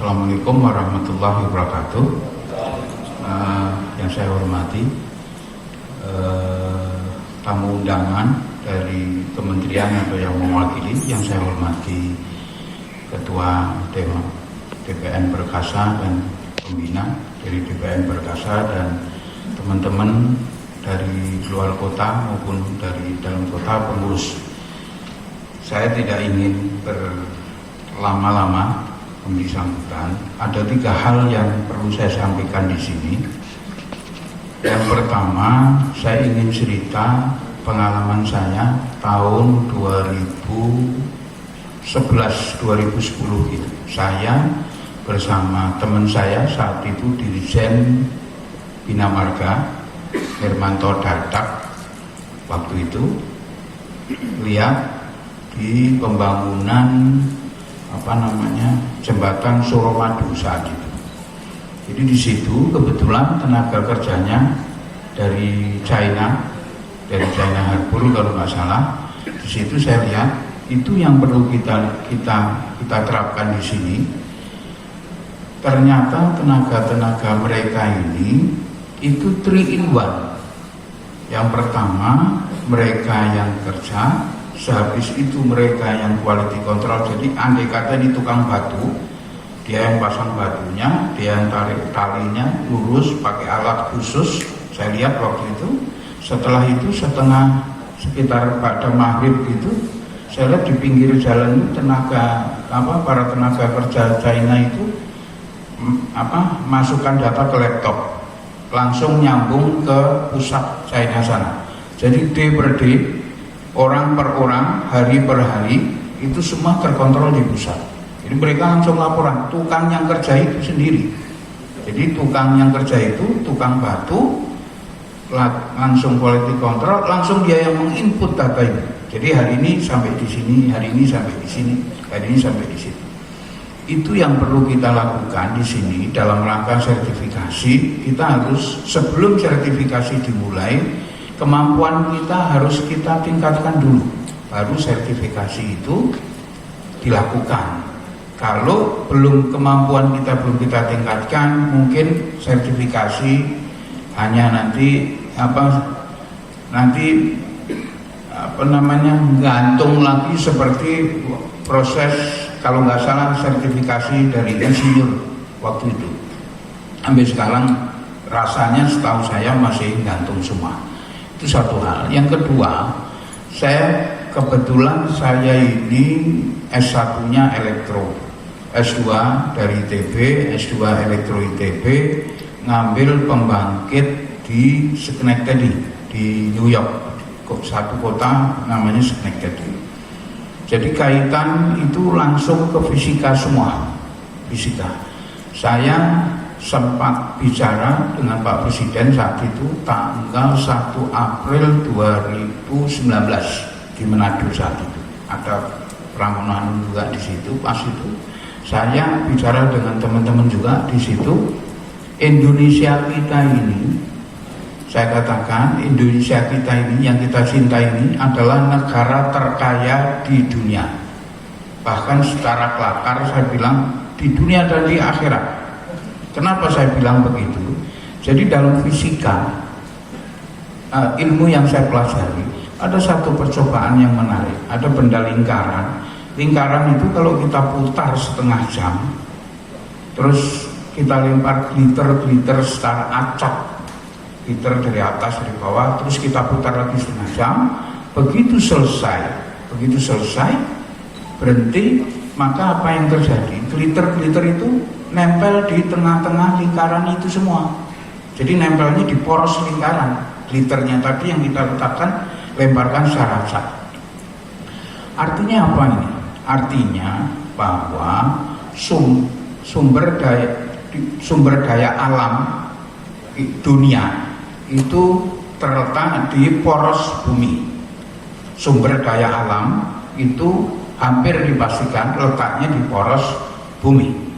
Assalamualaikum warahmatullahi wabarakatuh. Yang saya hormati tamu undangan dari kementerian atau yang mewakili, yang saya hormati Ketua DPN Perkasa dan pembina dari DPN Perkasa dan teman-teman dari luar kota maupun dari dalam kota, pengurus. Saya tidak ingin berlama-lama memberi sambutan. Ada 3 hal yang perlu saya sampaikan di sini. Yang pertama, saya ingin cerita pengalaman saya tahun 2011-2010 itu. Saya bersama teman saya saat itu Dirjen Bina Marga Hermanto Dardak, waktu itu lihat di pembangunan jembatan Suramadu saat itu. Jadi di situ kebetulan tenaga kerjanya dari China Harbour kalau nggak salah. Di situ saya lihat itu yang perlu kita terapkan di sini. Ternyata tenaga mereka ini itu 3 in 1. Yang pertama, mereka yang kerja, sehabis itu mereka yang quality control. Jadi andai kata ini tukang batu, dia yang pasang batunya, dia yang tarik talinya lurus pakai alat khusus. Saya lihat waktu itu. Setelah itu sekitar pada maghrib itu, saya lihat di pinggir jalan itu para tenaga kerja China itu masukkan data ke laptop, langsung nyambung ke pusat China sana. Jadi day per day, orang per orang, hari per hari, itu semua terkontrol di pusat. Jadi mereka langsung laporan, tukang yang kerja itu sendiri. Jadi tukang yang kerja itu, tukang batu, langsung quality control, langsung dia yang menginput data ini. Jadi hari ini sampai di sini, hari ini sampai di sini, hari ini sampai di sini. Itu yang perlu kita lakukan di sini dalam rangka sertifikasi. Kita harus, sebelum sertifikasi dimulai, kemampuan kita harus kita tingkatkan dulu, baru sertifikasi itu dilakukan. Kalau kemampuan kita belum kita tingkatkan, mungkin sertifikasi hanya nanti gantung lagi seperti proses, kalau nggak salah, sertifikasi dari insinyur waktu itu. Sampai sekarang rasanya setahu saya masih gantung semua. Itu satu hal. Yang kedua, kebetulan saya ini S1-nya elektro, S2 dari ITB, S2 elektro ITB, ngambil pembangkit di Schenectady di New York, satu kota namanya Schenectady. Jadi kaitan itu langsung ke fisika semua, fisika. Saya sempat bicara dengan Pak Presiden saat itu tanggal 1 April 2019 di Manado saat itu. Ada Pramono juga di situ. Pas itu saya bicara dengan teman-teman juga di situ. Indonesia kita ini, saya katakan Indonesia kita ini yang kita cinta ini adalah negara terkaya di dunia. Bahkan secara kelakar saya bilang di dunia dan di akhirat. Kenapa saya bilang begitu? Jadi dalam fisika, ilmu yang saya pelajari, ada satu percobaan yang menarik. Ada benda lingkaran. Lingkaran itu kalau kita putar setengah jam, terus kita lempar glitter secara acak, glitter dari atas dari bawah, terus kita putar lagi setengah jam. Begitu selesai berhenti, maka apa yang terjadi? Glitter itu nempel di tengah-tengah lingkaran itu semua. Jadi nempelnya di poros lingkaran. Glitternya tadi yang kita letakkan, lemparkan secara acak. Artinya apa ini? Artinya bahwa sumber daya alam dunia itu terletak di poros bumi. Sumber daya alam itu hampir dipastikan letaknya di poros bumi.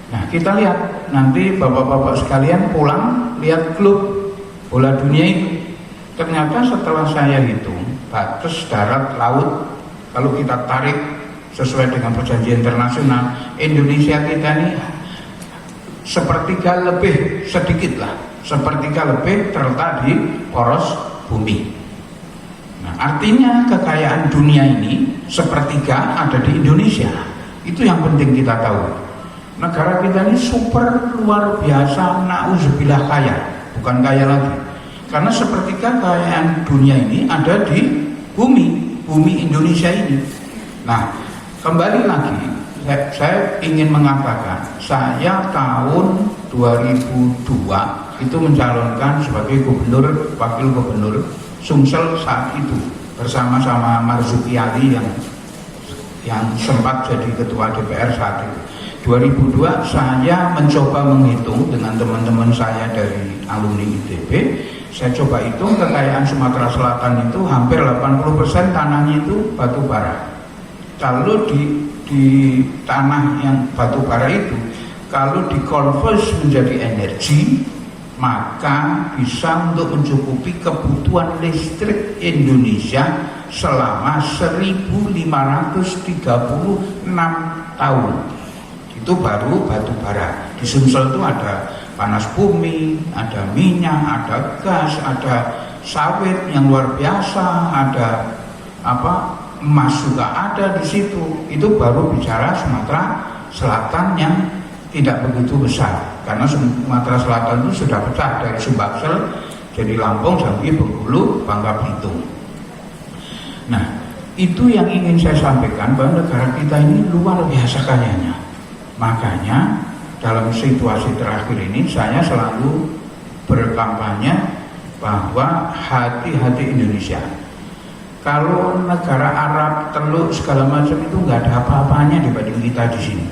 Nah, kita lihat nanti bapak-bapak sekalian pulang lihat klub bola dunia itu. Ternyata setelah saya hitung batas darat laut, kalau kita tarik sesuai dengan perjanjian internasional, Indonesia kita ini sepertiga lebih sedikit lah, sepertiga lebih terletak di poros bumi. Nah, artinya kekayaan dunia ini sepertiga ada di Indonesia. Itu yang penting kita tahu. Negara kita ini super luar biasa, nauzubillah kaya, bukan kaya lagi. Karena sepertiga kekayaan dunia ini ada di bumi Indonesia ini. Nah, kembali lagi, saya ingin mengatakan, saya tahun 2002 itu mencalonkan sebagai gubernur, wakil gubernur Sumsel saat itu bersama-sama Marzuki Ali yang sempat jadi ketua DPR saat itu. 2002 saya mencoba menghitung dengan teman-teman saya dari alumni ITB. Saya coba hitung kekayaan Sumatera Selatan itu hampir 80% tanahnya itu batu bara. Kalau di tanah yang batu bara itu, kalau dikonvers menjadi energi, maka bisa untuk mencukupi kebutuhan listrik Indonesia selama 1536 tahun. Itu baru batu bara. Di Sumsel itu ada panas bumi, ada minyak, ada gas, ada sawit yang luar biasa, ada emas juga ada di situ. Itu baru bicara Sumatera Selatan yang tidak begitu besar, karena Sumatera Selatan itu sudah pecah dari Sumbaksel jadi Lampung, Jambi, Bengkulu, Bangka Belitung. Nah, itu yang ingin saya sampaikan, bahwa negara kita ini luar biasa kayanya. Makanya dalam situasi terakhir ini saya selalu berkampanye bahwa hati-hati Indonesia. Kalau negara Arab, Teluk segala macam itu nggak ada apa-apanya dibanding kita di sini.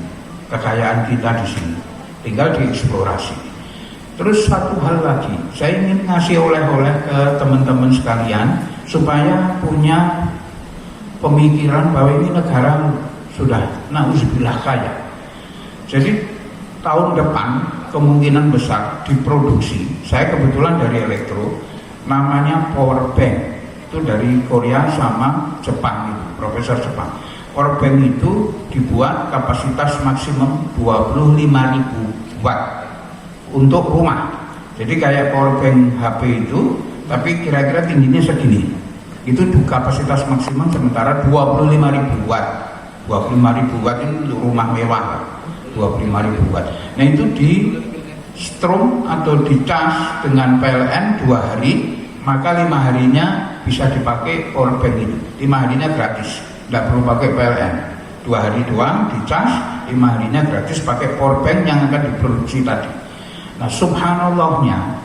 Kekayaan kita di sini tinggal dieksplorasi. Terus satu hal lagi, saya ingin ngasih oleh-oleh ke teman-teman sekalian supaya punya pemikiran bahwa ini negara sudah nauzubillah kaya. Jadi tahun depan kemungkinan besar diproduksi, saya kebetulan dari elektro, namanya power bank, itu dari Korea sama Jepang, itu profesor Jepang. Power bank itu dibuat kapasitas maksimum 25.000 watt untuk rumah. Jadi kayak power bank HP itu, tapi kira-kira tingginya segini. Itu kapasitas maksimum sementara 25.000 watt. 25.000 watt itu untuk rumah mewah. 25.000 watt. Nah itu di strom atau dicas dengan PLN 2 hari, maka 5 harinya bisa dipakai power bank itu. 5 harinya gratis. Tidak perlu pakai PLN, 2 hari doang dicas, 5 harinya gratis pakai power bank yang akan diproduksi tadi. Nah subhanallahnya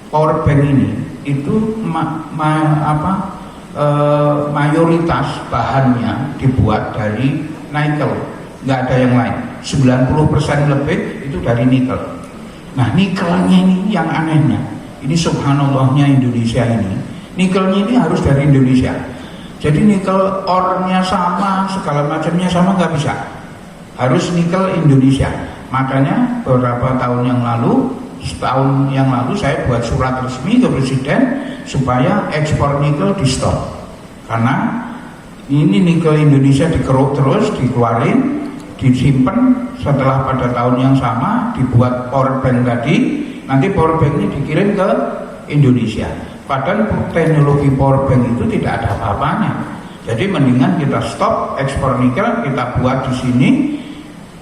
power bank ini itu mayoritas bahannya dibuat dari nikel, nggak ada yang lain. 90% lebih itu dari nikel. Nah nikelnya ini yang anehnya, ini subhanallahnya Indonesia ini, nikelnya ini harus dari Indonesia. Jadi nikel ornya sama, segala macamnya sama, nggak bisa. Harus nikel Indonesia. Makanya beberapa tahun yang lalu, setahun yang lalu saya buat surat resmi ke Presiden supaya ekspor nikel di stop. Karena ini nikel Indonesia dikeruk terus, dikeluarin, disimpan, setelah pada tahun yang sama dibuat power bank tadi, nanti power bank ini dikirim ke Indonesia. Padahal teknologi power bank itu tidak ada apa-apanya. Jadi mendingan kita stop ekspor nikel, kita buat di sini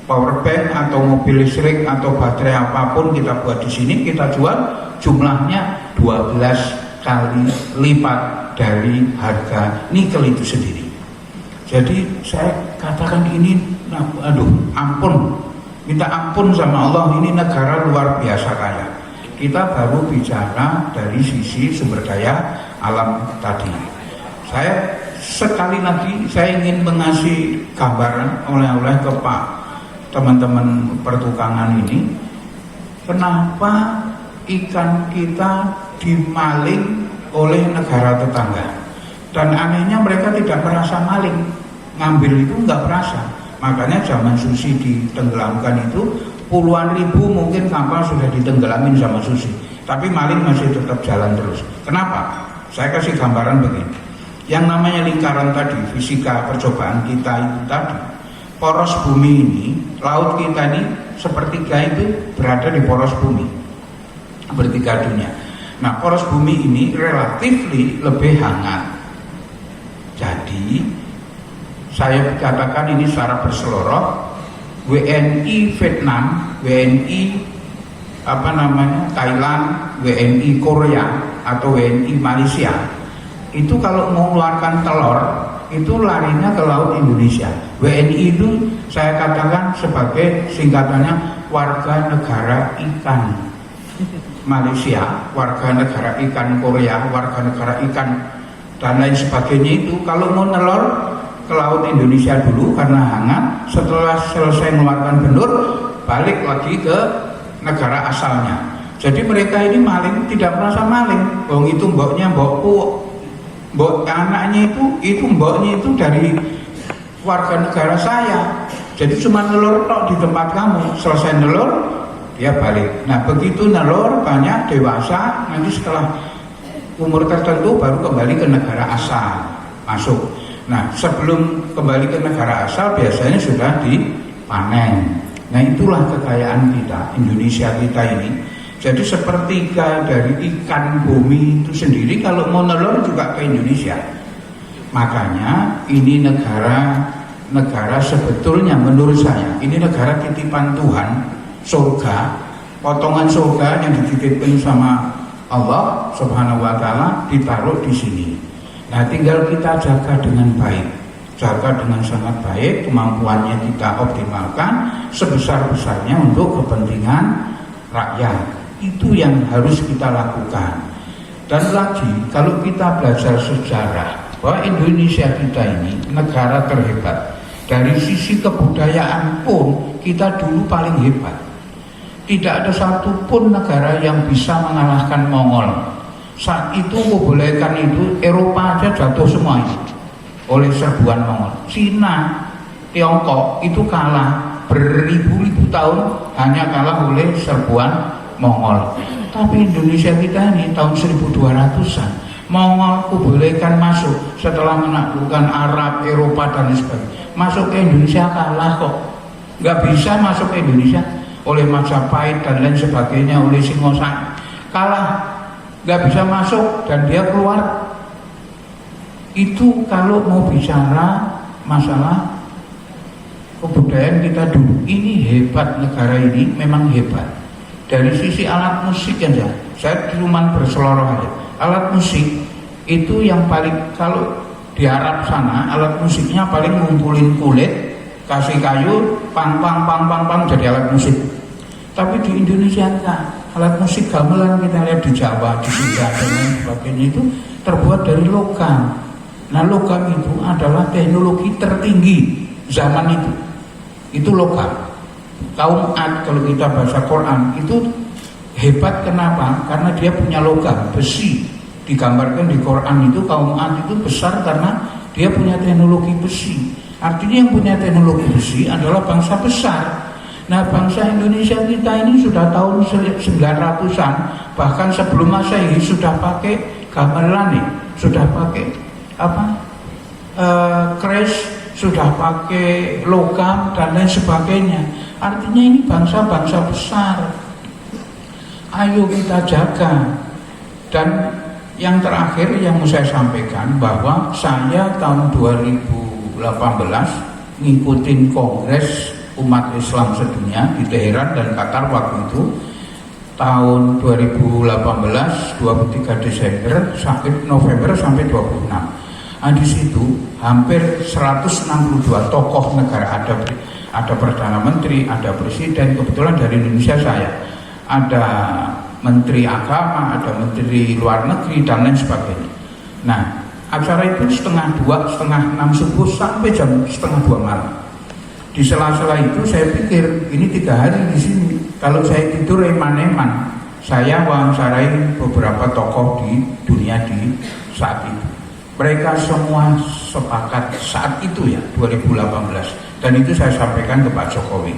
power bank atau mobil listrik atau baterai apapun kita buat di sini, kita jual, jumlahnya 12 kali lipat dari harga nikel itu sendiri. Jadi saya katakan ini, ampun, minta ampun sama Allah, ini negara luar biasa kaya. Kita baru bicara dari sisi sumber daya alam tadi. Saya sekali lagi saya ingin mengasih gambaran oleh-oleh ke Pak teman-teman pertukangan ini, kenapa ikan kita dimaling oleh negara tetangga, dan anehnya mereka tidak merasa maling, ngambil itu nggak merasa. Makanya zaman Susi ditenggelamkan itu puluhan ribu mungkin kapal sudah ditenggelamin sama Susi, tapi maling masih tetap jalan terus. Kenapa? Saya kasih gambaran begini, yang namanya lingkaran tadi, fisika percobaan kita itu tadi, poros bumi ini, laut kita ini sepertiga itu berada di poros bumi, sepertiga dunia. Nah, poros bumi ini relatif lebih hangat. Jadi saya katakan ini secara berseloroh, WNI Vietnam, WNI Thailand, WNI Korea atau WNI Malaysia itu kalau mengeluarkan telur itu larinya ke laut Indonesia. WNI itu saya katakan sebagai singkatannya warga negara ikan Malaysia, warga negara ikan Korea, warga negara ikan dan lain sebagainya. Itu kalau mau nelor ke laut Indonesia dulu karena hangat, setelah selesai mengeluarkan benur balik lagi ke negara asalnya. Jadi mereka ini maling tidak merasa maling. Wong itu mboknya mbokku, mbok anaknya itu mboknya itu dari warga negara saya. Jadi cuma nelur tok di tempat kamu, selesai nelur dia balik. Nah begitu nelur banyak dewasa, nanti setelah umur tertentu baru kembali ke negara asal masuk. Nah sebelum kembali ke negara asal biasanya sudah dipanen. Nah itulah kekayaan kita, Indonesia kita ini. Jadi sepertiga dari ikan bumi itu sendiri kalau mau nelur juga ke Indonesia. Makanya ini negara sebetulnya menurut saya ini negara titipan Tuhan, surga, potongan surga yang dititipkan sama Allah Subhanahu wa taala ditaruh di sini. Nah, tinggal kita jaga dengan baik. Jaga dengan sangat baik, kemampuannya kita optimalkan sebesar-besarnya untuk kepentingan rakyat. Itu yang harus kita lakukan. Dan lagi, kalau kita belajar sejarah bahwa Indonesia kita ini negara terhebat. Dari sisi kebudayaan pun kita dulu paling hebat. Tidak ada satupun negara yang bisa mengalahkan Mongol. Saat itu membolehkan itu Eropa aja jatuh semua itu oleh serbuan Mongol. Cina, Tiongkok itu kalah beribu-ribu tahun hanya kalah oleh serbuan Mongol. Tapi Indonesia kita ini tahun 1200-an Mongol kubolehkan masuk setelah menaklukkan Arab, Eropa dan sebagainya. Masuk ke Indonesia kalah kok. Nggak bisa masuk ke Indonesia oleh Majapahit dan lain sebagainya, oleh Singosari. Kalah, nggak bisa masuk dan dia keluar. Itu kalau mau bicara masalah kebudayaan kita dulu. Ini hebat, negara ini memang hebat. Dari sisi alat musik aja, saya cuma berseloroh aja. Alat musik itu yang paling, kalau di Arab sana alat musiknya paling ngumpulin kulit, kasih kayu, pang jadi alat musik. Tapi di Indonesia enggak. Alat musik gamelan kita lihat di Jawa, di Sunda dan lain sebagainya itu terbuat dari logam. Nah logam itu adalah teknologi tertinggi zaman itu. Itu logam. Kaum Ad kalau kita baca Quran itu hebat, kenapa? Karena dia punya logam, besi. Digambarkan di Quran itu kaum Ad itu besar karena dia punya teknologi besi. Artinya yang punya teknologi besi adalah bangsa besar. Nah bangsa Indonesia kita ini sudah tahun 900-an, bahkan sebelum Masehi sudah pakai gamelan nih, sudah pakai kres, sudah pakai logam dan lain sebagainya. Artinya ini bangsa-bangsa besar. Ayo kita jaga. Dan yang terakhir yang mau saya sampaikan bahwa saya tahun 2018 ngikutin kongres umat Islam sedunia di Teheran dan Qatar waktu itu tahun 2018 23 Desember sampai November sampai 26. Nah, di situ hampir 162 tokoh negara, ada Perdana Menteri, ada Presiden, kebetulan dari Indonesia saya, ada Menteri Agama, ada Menteri Luar Negeri dan lain sebagainya. Nah, acara itu setengah 2, setengah 6 subuh sampai jam setengah 2 malam. Di sela-sela itu saya pikir ini 3 hari di sini. Kalau saya tidur eman-eman, saya wawancarai beberapa tokoh di dunia di saat itu. Mereka semua sepakat saat itu ya 2018, dan itu saya sampaikan ke Pak Jokowi.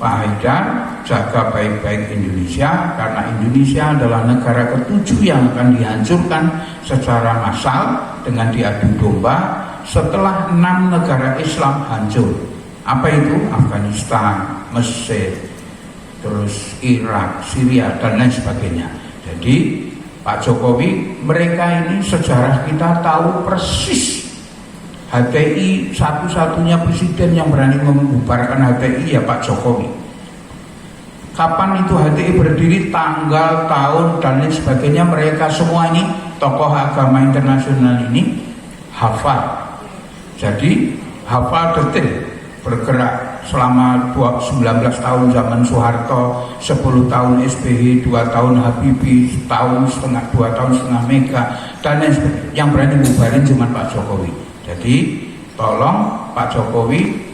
Pak Haidar, jaga baik-baik Indonesia karena Indonesia adalah negara ke-7 yang akan dihancurkan secara massal dengan diadu domba setelah 6 negara Islam hancur. Apa itu? Afghanistan, Mesir, terus Irak, Syria, dan lain sebagainya. Jadi Pak Jokowi, mereka ini sejarah kita tahu persis. HTI satu-satunya presiden yang berani membubarkan HTI ya Pak Jokowi. Kapan itu HTI berdiri, tanggal, tahun, dan lain sebagainya, mereka semua ini tokoh agama internasional ini hafal. Jadi hafal detail, bergerak selama 19 tahun zaman Soeharto, 10 tahun SBY, 2 tahun Habibie, 2 tahun setengah Mega, dan lain sebagainya. Yang berani bubarin cuma Pak Jokowi. Jadi tolong Pak Jokowi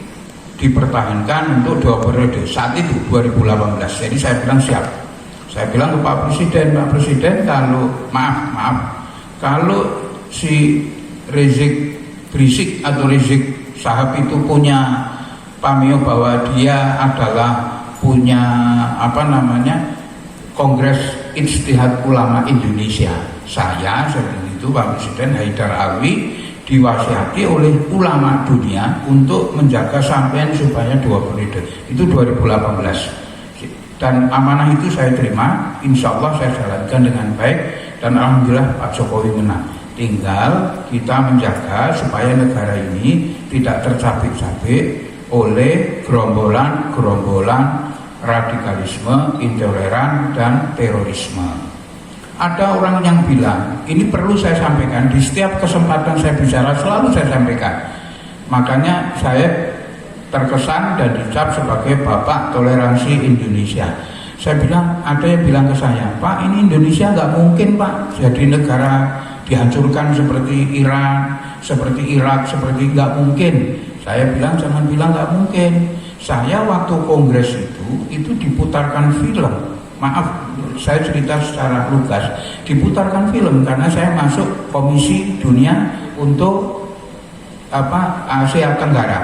dipertahankan untuk 2 periode. Saat itu 2018. Jadi saya bilang siap. Saya bilang ke Pak Presiden, kalau maaf, kalau si Rizik Syihab itu punya pameo bahwa dia adalah punya Kongres Ijtihad Ulama Indonesia. Saya seperti itu Pak Presiden Haidar Alwi diwasiati oleh ulama dunia untuk menjaga sampean supaya 2 periode. Itu 2018. Dan amanah itu saya terima, insya Allah saya jalankan dengan baik, dan alhamdulillah Pak Jokowi menang. Tinggal kita menjaga supaya negara ini tidak tercapik-capik oleh gerombolan radikalisme, intoleran, dan terorisme. Ada orang yang bilang, ini perlu saya sampaikan, di setiap kesempatan saya bicara selalu saya sampaikan. Makanya saya terkesan dan dicap sebagai Bapak Toleransi Indonesia. Saya bilang, ada yang bilang ke saya, Pak, ini Indonesia nggak mungkin Pak jadi negara dihancurkan seperti Iran, seperti Irak, seperti nggak mungkin. Saya bilang, jangan bilang nggak mungkin. Saya waktu kongres itu diputarkan film. Maaf, saya cerita secara lugas, diputarkan film karena saya masuk Komisi Dunia untuk Asia Tenggara.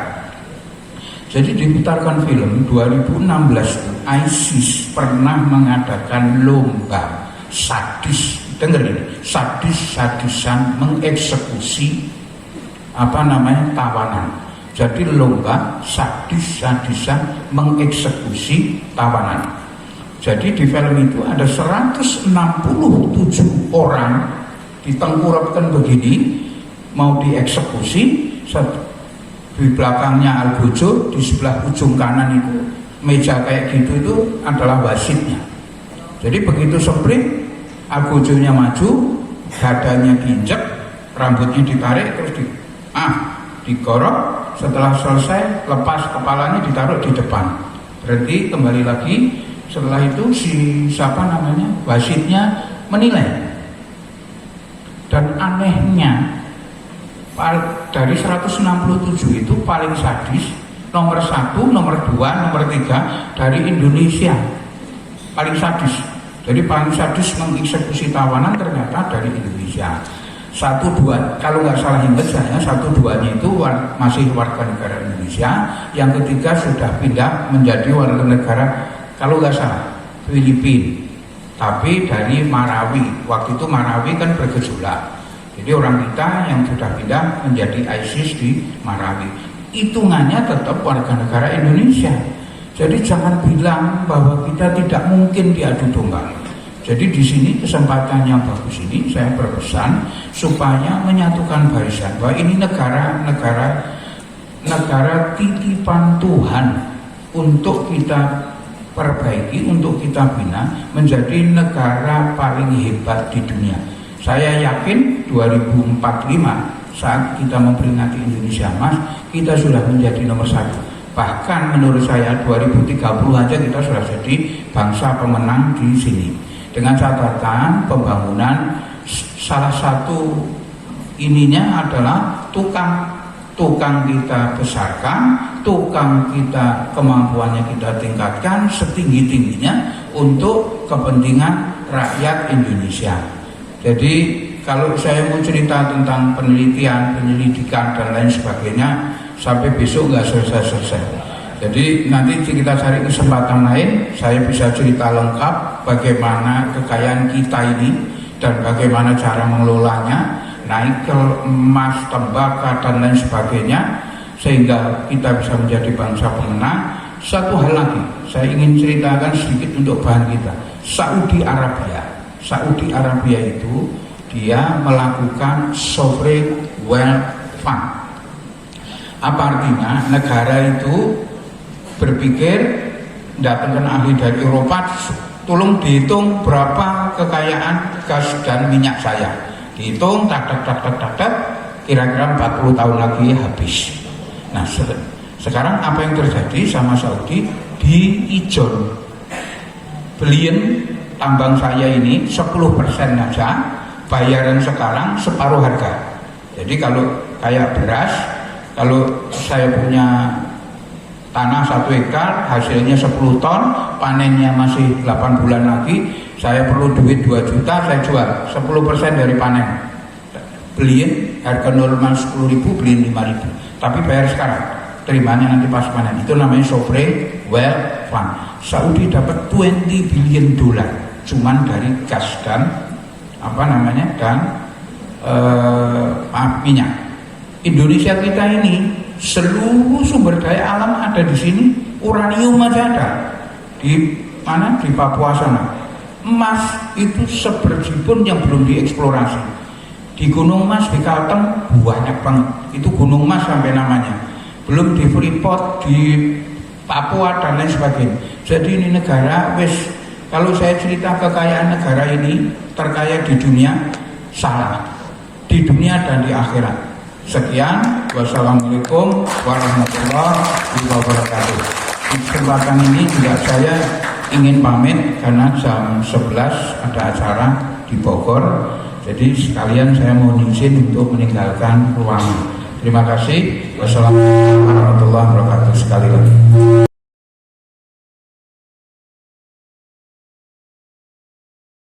Jadi diputarkan film 2016 ISIS pernah mengadakan lomba sadis, dengar ini, sadis-sadisan mengeksekusi tawanan. Jadi lomba sadis-sadisan mengeksekusi tawanan. Jadi di film itu ada 167 orang ditengkurapkan begini, mau dieksekusi. Di belakangnya Al-Bujur, di sebelah ujung kanan itu meja kayak gitu itu adalah wasitnya. Jadi begitu sprint, Al-Bujurnya maju, dadanya diinjek, rambutnya ditarik, terus digorok. Setelah selesai, lepas kepalanya ditaruh di depan. Berarti kembali lagi. Setelah itu wasitnya menilai. Dan anehnya dari 167 itu paling sadis nomor 1, nomor 2, nomor 3 dari Indonesia. Paling sadis. Jadi paling sadis mengeksekusi tawanan ternyata dari Indonesia. 1, 2, kalau nggak salah ingat saya, 1, 2-nya itu masih warga negara Indonesia. Yang ketiga sudah pindah menjadi warga negara, kalau nggak salah, Filipina, tapi dari Marawi. Waktu itu Marawi kan bergejolak, jadi orang kita yang sudah pindah menjadi ISIS di Marawi, hitungannya tetap warga negara Indonesia. Jadi jangan bilang bahwa kita tidak mungkin diadu domba. Jadi di sini kesempatan yang bagus ini saya berpesan supaya menyatukan barisan, bahwa ini negara titipan Tuhan untuk kita perbaiki, untuk kita bina menjadi negara paling hebat di dunia. Saya yakin 2045 saat kita memperingati Indonesia Emas, kita sudah menjadi nomor 1. Bahkan menurut saya 2030 aja kita sudah jadi bangsa pemenang di sini. Dengan catatan pembangunan salah satu ininya adalah tukang kita besarkan, tukang kita kemampuannya kita tingkatkan setinggi-tingginya untuk kepentingan rakyat Indonesia. Jadi kalau saya mau cerita tentang penyelidikan dan lain sebagainya sampai besok nggak selesai. Jadi nanti kita cari kesempatan lain, saya bisa cerita lengkap bagaimana kekayaan kita ini dan bagaimana cara mengelolanya, nikel, emas, tembakau dan lain sebagainya. sehingga kita bisa menjadi bangsa pemenang. Satu hal lagi, saya ingin ceritakan sedikit untuk bahan kita. Saudi Arabia itu dia melakukan sovereign wealth fund. Apa artinya? Negara itu berpikir, datangkan ahli dari Eropa, tolong dihitung berapa kekayaan gas dan minyak saya. Dihitung, tak, kira-kira 40 tahun lagi habis. Nah, sekarang apa yang terjadi sama Saudi? Di ijon beliin tambang saya ini 10% aja, bayaran sekarang separuh harga. Jadi kalau kayak beras, kalau saya punya tanah 1 hektar, hasilnya 10 ton, panennya masih 8 bulan lagi, saya perlu duit 2 juta, saya jual 10% dari panen. Beliin harga normal 10.000, beliin 5.000, tapi bayar sekarang, terimanya nanti pas panen. Itu namanya sovereign wealth fund. Saudi dapat 20 billion dolar cuman dari gas dan minyak. Indonesia kita ini seluruh sumber daya alam ada di sini, uranium aja ada di mana, di Papua sana. Emas itu seberji pun yang belum dieksplorasi. Di Gunung Mas, di Kalteng banyak banget, itu Gunung Mas sampai namanya. Belum di Freeport, di Papua dan lain sebagainya. Jadi ini negara kalau saya cerita kekayaan negara ini terkaya di dunia, salah. Di dunia dan di akhirat. Sekian, wassalamualaikum warahmatullahi wabarakatuh. Di kesempatan ini juga saya ingin pamit karena jam 11 ada acara di Bogor. Jadi sekalian saya mau izin untuk meninggalkan ruangan. Terima kasih. Wassalamualaikum warahmatullahi wabarakatuh sekali lagi.